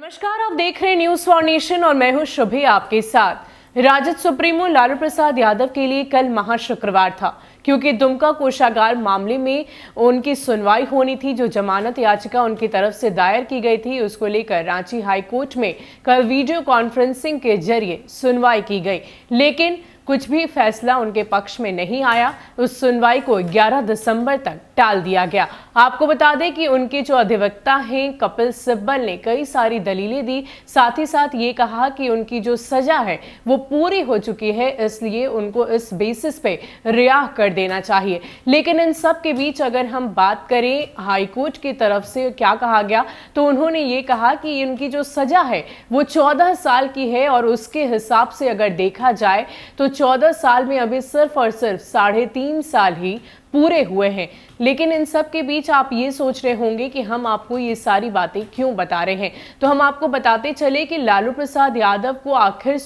नमस्कार, आप देख रहे हैं न्यूज फॉर नेशन और मैं हूं शुभी आपके साथ। राजद सुप्रीमो लालू प्रसाद यादव के लिए कल महाशुक्रवार था, क्योंकि दुमका कोषागार मामले में उनकी सुनवाई होनी थी। जो जमानत याचिका उनकी तरफ से दायर की गई थी, उसको लेकर रांची हाई कोर्ट में कल वीडियो कॉन्फ्रेंसिंग के जरिए सुनवाई की गई, लेकिन कुछ भी फैसला उनके पक्ष में नहीं आया। उस सुनवाई को 11 दिसंबर तक टाल दिया गया। आपको बता दें कि उनके जो अधिवक्ता हैं कपिल सिब्बल ने कई सारी दलीलें दी, साथ ही साथ ये कहा कि उनकी जो सजा है वो पूरी हो चुकी है, इसलिए उनको इस बेसिस पे रिहा कर देना चाहिए। लेकिन इन सब के बीच अगर हम बात करें हाईकोर्ट की तरफ से क्या कहा गया, तो उन्होंने ये कहा कि उनकी जो सजा है वो 14 साल की है, और उसके हिसाब से अगर देखा जाए तो 14 साल में अभी सिर्फ और सिर्फ 3.5 साल ही पूरे हुए हैं। लेकिन इन सब के बीच आप ये सोच रहे होंगे कि हम आपको ये सारी बातें क्यों बता रहे हैं, तो हम आपको बताते चले कि लालू प्रसाद यादव को आखिर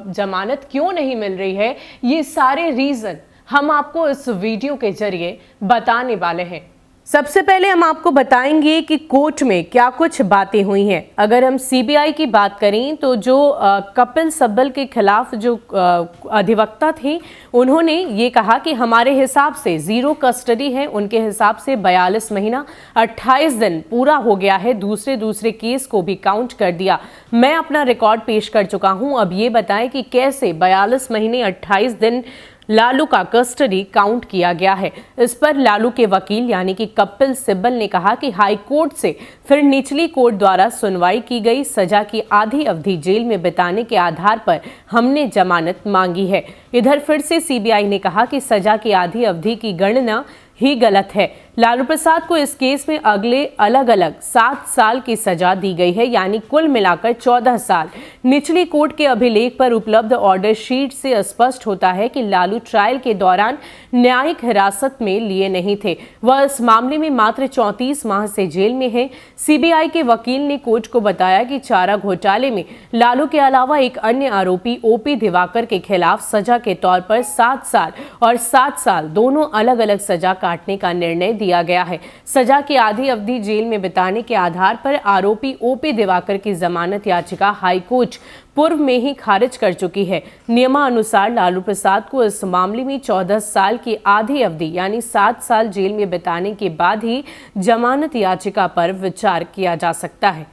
जमानत क्यों नहीं मिल रही है। ये सारे रीजन हम आपको इस वीडियो के जरिए बताने वाले हैं। सबसे पहले हम आपको बताएंगे कि कोर्ट में क्या कुछ बातें हुई हैं। अगर हम सीबीआई की बात करें तो जो कपिल सिब्बल के खिलाफ जो अधिवक्ता थे, उन्होंने ये कहा कि हमारे हिसाब से जीरो कस्टडी है, उनके हिसाब से 42 महीना 28 दिन पूरा हो गया है। दूसरे केस को भी काउंट कर दिया। मैं अपना रिकॉर्ड पेश कर चुका हूं, अब ये बताएं कि कैसे 42 महीने 28 दिन लालू का कस्टडी काउंट किया गया है। इस पर लालू के वकील यानी कि कपिल सिब्बल ने कहा कि हाई कोर्ट से फिर निचली कोर्ट द्वारा सुनवाई की गई सजा की आधी अवधि जेल में बिताने के आधार पर हमने जमानत मांगी है। इधर फिर से सीबीआई ने कहा कि सजा की आधी अवधि की गणना ही गलत है। लालू प्रसाद को इस केस में अगले अलग अलग 7 साल की सजा दी गई है, यानी कुल मिलाकर 14 साल। निचली कोर्ट के अभिलेख पर उपलब्ध ऑर्डर शीट से स्पष्ट होता है कि लालू ट्रायल के दौरान न्यायिक हिरासत में लिए नहीं थे। वह इस मामले में मात्र 34 माह से जेल में है। सीबीआई के वकील ने कोर्ट को बताया कि चारा घोटाले में लालू के अलावा एक अन्य आरोपी ओपी दिवाकर के खिलाफ सजा के तौर पर 7 साल और 7 साल दोनों अलग अलग सजा काटने का निर्णय दिया गया है। सजा की आधी अवधि जेल में बिताने के आधार पर आरोपी ओपी दिवाकर की जमानत याचिका हाईकोर्ट पूर्व में ही खारिज कर चुकी है। नियमानुसार लालू प्रसाद को इस मामले में 14 साल की आधी अवधि यानी 7 साल जेल में बिताने के बाद ही जमानत याचिका पर विचार किया जा सकता है।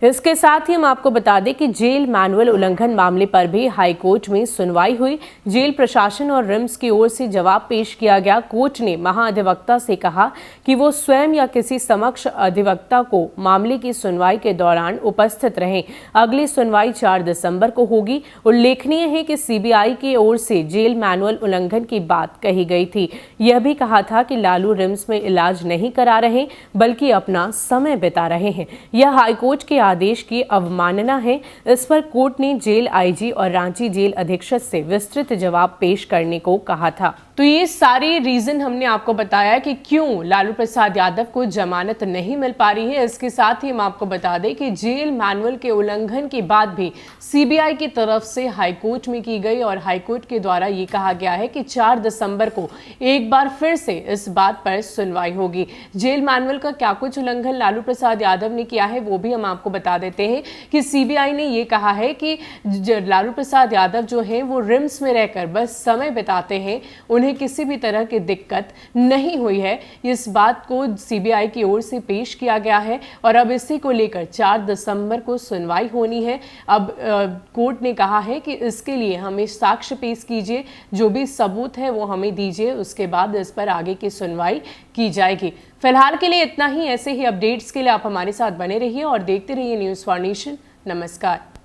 इसके साथ ही हम आपको बता दें कि जेल मैनुअल उल्लंघन मामले पर भी हाईकोर्ट में सुनवाई हुई। जेल प्रशासन और रिम्स की ओर से जवाब पेश किया गया। कोर्ट ने महाधिवक्ता से कहा कि वो स्वयं या किसी समक्ष अधिवक्ता को मामले की सुनवाई के दौरान उपस्थित रहें। अगली सुनवाई 4 दिसंबर को होगी। उल्लेखनीय है कि सीबीआई की ओर से जेल मैनुअल उल्लंघन की बात कही गई थी। यह भी कहा था कि लालू रिम्स में इलाज नहीं करा रहे बल्कि अपना समय बिता रहे हैं। यह हाईकोर्ट के आदेश की अवमानना है। इस पर कोर्ट ने जेल आईजी और रांची जेल अधीक्षक से विस्तृत जवाब पेश करने को कहा था। तो ये सारी रीजन हमने आपको बताया कि क्यों लालू प्रसाद यादव को जमानत नहीं मिल पा रही है। इसके साथ ही हम आपको बता दें कि जेल मैनुअल के उल्लंघन की बात भी सीबीआई की तरफ से हाईकोर्ट में की गई, और हाईकोर्ट के द्वारा ये कहा गया है कि 4 दिसंबर को एक बार फिर से इस बात पर सुनवाई होगी। जेल मैनुअल का क्या कुछ उल्लंघन लालू प्रसाद यादव ने किया है वो भी हम आपको बता देते हैं कि सीबीआई ने ये कहा है कि लालू प्रसाद यादव जो है वो रिम्स में रहकर बस समय बिताते हैं, उन्हें किसी भी तरह की दिक्कत नहीं हुई है। इस बात को सीबीआई की ओर से पेश किया गया है, और अब इसी को लेकर 4 दिसंबर को सुनवाई होनी है। अब कोर्ट ने कहा है कि इसके लिए हमें साक्ष्य पेश कीजिए, जो भी सबूत है वो हमें दीजिए, उसके बाद इस पर आगे की सुनवाई की जाएगी। फिलहाल के लिए इतना ही। ऐसे ही अपडेट्स के लिए आप हमारे साथ बने रहिए और देखते रहिए न्यूज़ फॉर नेशन। नमस्कार।